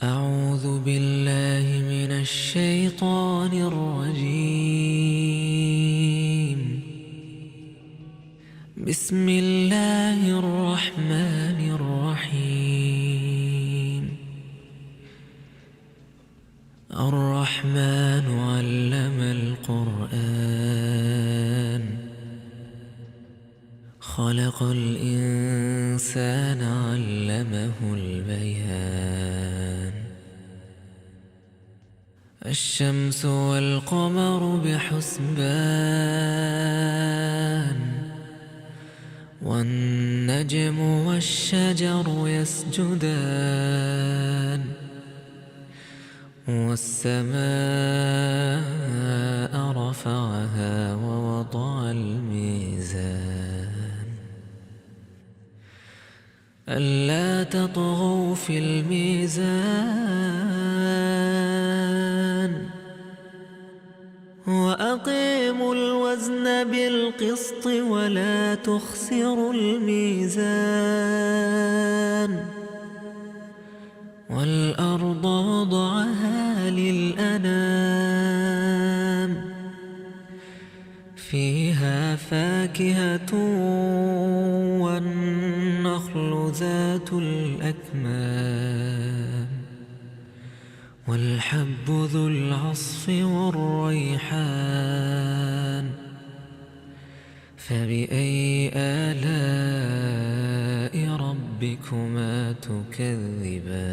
أعوذ بالله من الشيطان الرجيم. بسم الله الرحمن الرحيم. الرحمن علم القرآن، خلق الإنسان علمه البيان. الشمس والقمر بحسبان، والنجم والشجر يسجدان، والسماء رفعها ووضع الميزان ألا تطغوا في الميزان، وأقيموا الوزن بالقسط ولا تخسروا الميزان. والأرض وضعها للأنام، فيها فاكهة والنخل ذات الأكمام، والحب ذو العصف والريحان. فبأي آلاء ربكما تكذبان؟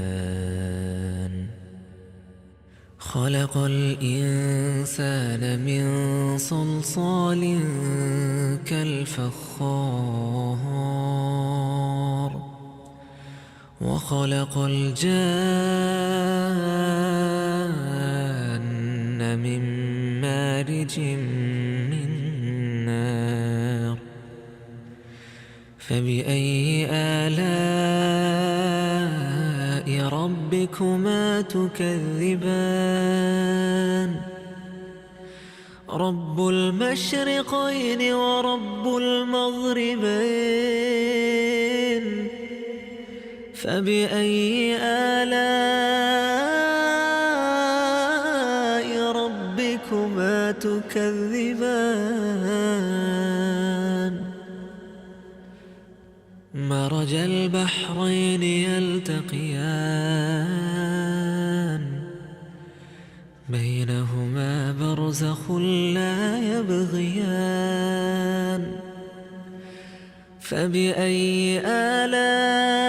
خلق الإنسان من صلصال كالفخار، وخلق الجان من مارج من نار. فبأي آلاء ربكما تكذبان؟ رب المشرقين ورب المغربين، فبأي آلاء ربكما تكذبان؟ مرج البحرين يلتقيان، بينهما برزخ لا يبغيان. فبأي آلاء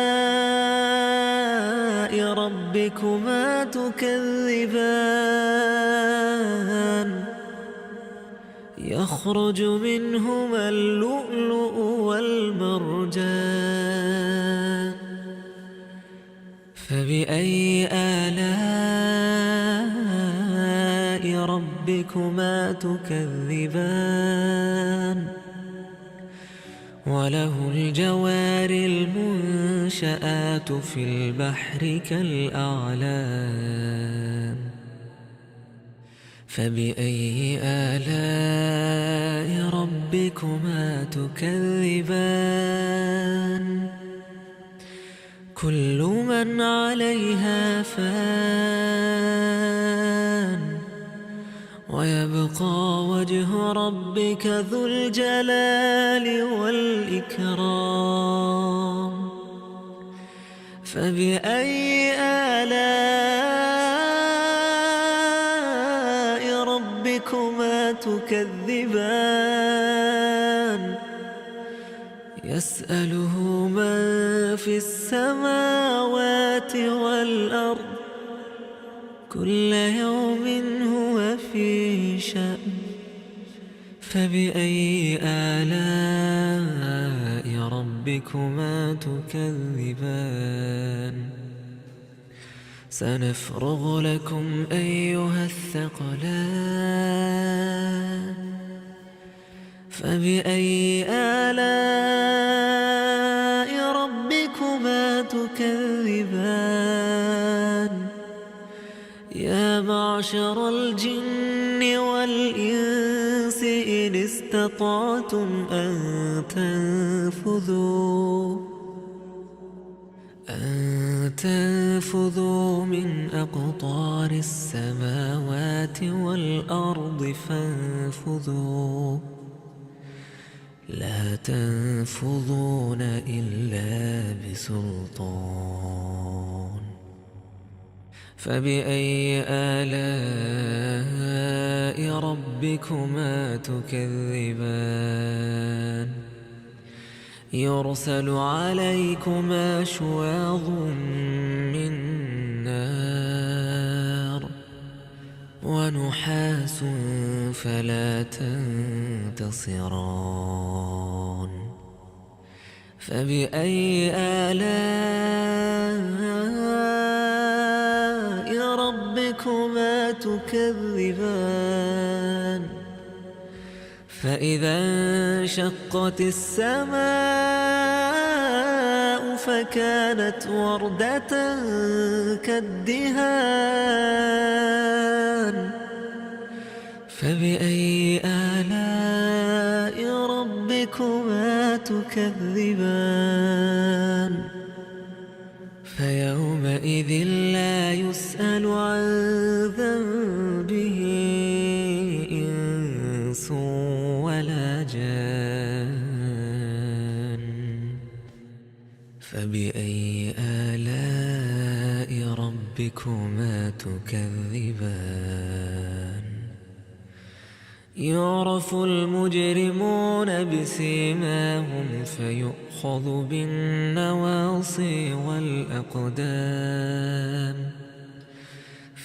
ربكما تكذبان؟ يخرج منهما اللؤلؤ والمرجان. فبأي آلاء ربكما تكذبان؟ وله الجوار المنشآت في البحر كالأعلام. فبأي آلاء ربكما تكذبان؟ كل من عليها فان، ويبقى وجه ربك ذو الجلال والإكرام. فبأي آلاء ربكما تكذبان؟ يسأله من في السماوات والأرض، كل يوم هو في شأن. فبأي آلاء ربكما تكذبان؟ سنفرغ لكم أيها الثقلان. فبأي آلاء ربكما تكذبان؟ يا معشر الجن والإنس إن استطعتم أن تنفذوا فانفذوا من أقطار السماوات والأرض فانفذوا لا تنفذون إلا بسلطان. فبأي آلاء ربكما تكذبان يرسل عليكما شواظ من نار ونحاس فلا تنتصران. فبأي آلاء ربكما تكذبان فإذا انشقت السماء فكانت وردة كالدهان. فبأي آلاء ربكما تكذبان فيومئذ لا يسأل عن ذنبه إنس ولا جان. فبأي آلاء ربكما تكذبان يعرف المجرمون بسيماهم فيؤخذ بالنواصي والأقدام.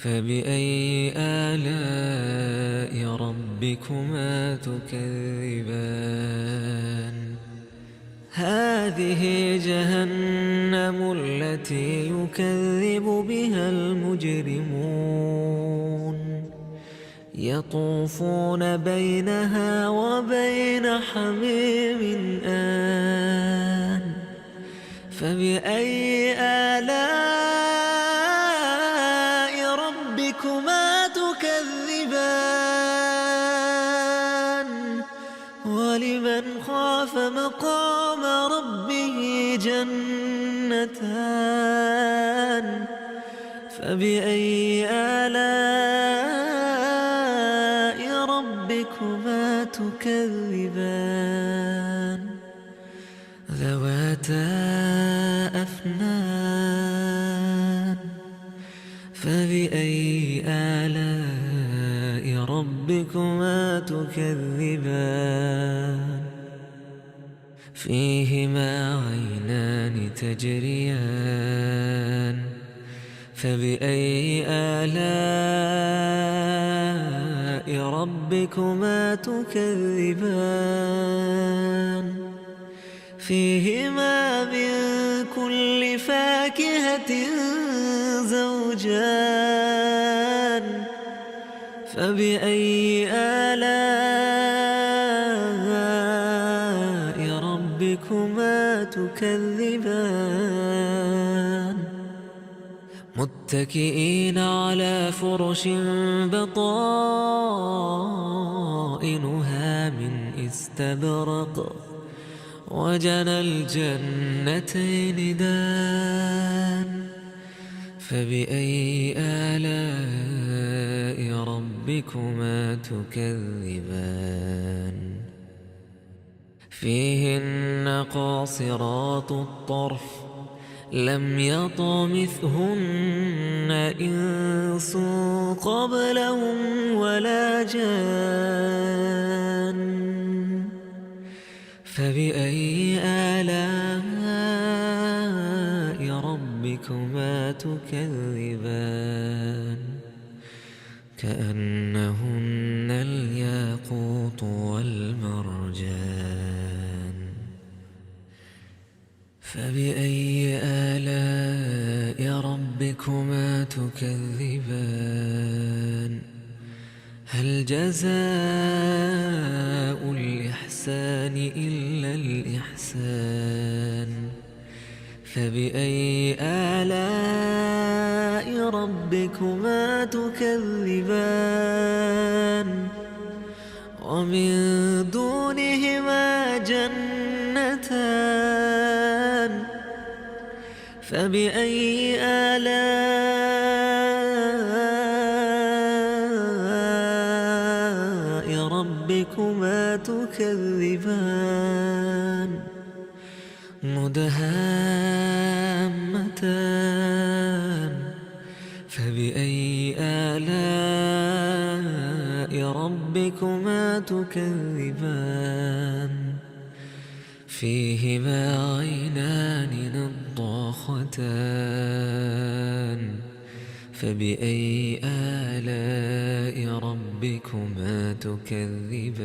فبأي آلاء ربكما تكذبان هذه جهنم التي يكذب بها المجرمون يطوفون بينها وبين حميم آن. فبأي آلاء ربكما تكذبان ولمن خاف مقام ربه جنتان. فبأي آلاء ربكما تكذبان ذواتا أفنان. فبأي آلاء ربكما تكذبان فيهما عينان تجريان. فبأي آلاء ربكما تكذبان فيهما من كل فاكهة زوجان. فبأي آلاء ربكما تكذبان متكئين على فرش بطائنها من استبرق وجنى الجنتين دان. فبأي آلاء ربكما تكذبان فيهن قاصرات الطرف لم يطمثهن إنس قبلهم ولا جان. فبأي آلاء ربكما تكذبان كأنهن الياقوت والمرجان. فبأي آلاء ربكما تكذبان هل جزاء الإحسان إلا الإحسان. فبأي آلاء ربكما تكذبان ومن دونهما جنتان. فبأي آلاء ربكما تكذبان مدهامتان فبأي آلاء ربكما تكذبان فيهما عينان نضاختان فبأي آلاء ربكما تكذبان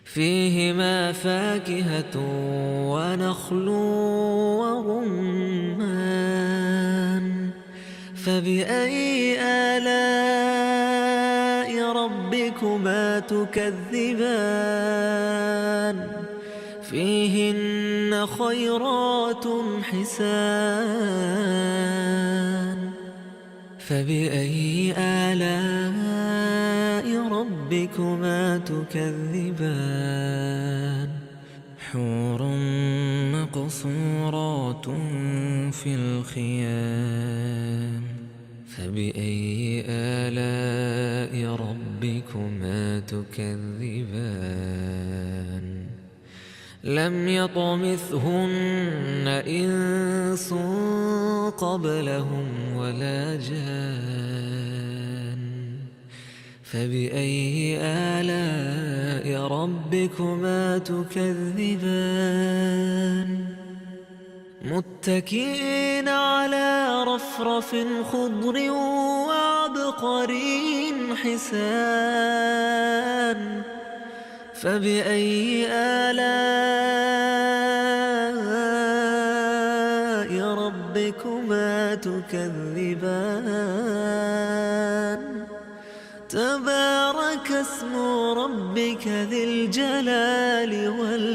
فيهما فاكهة ونخل ورمان فبأي آلاء ربكما تكذبان فيهن خيرات حسان فبأي آلاء ربكما تكذبان حور مقصورات في الخيام فبأي آلاء ربكما تكذبان لم يطمثهن إنس قبلهم ولا جان فبأي آلاء ربكما تكذبان متكئين على رفرف خضر وعبقري حسان فبأي آلاء ربكما تكذبان تبارك اسم ربك ذي الجلال والإكرام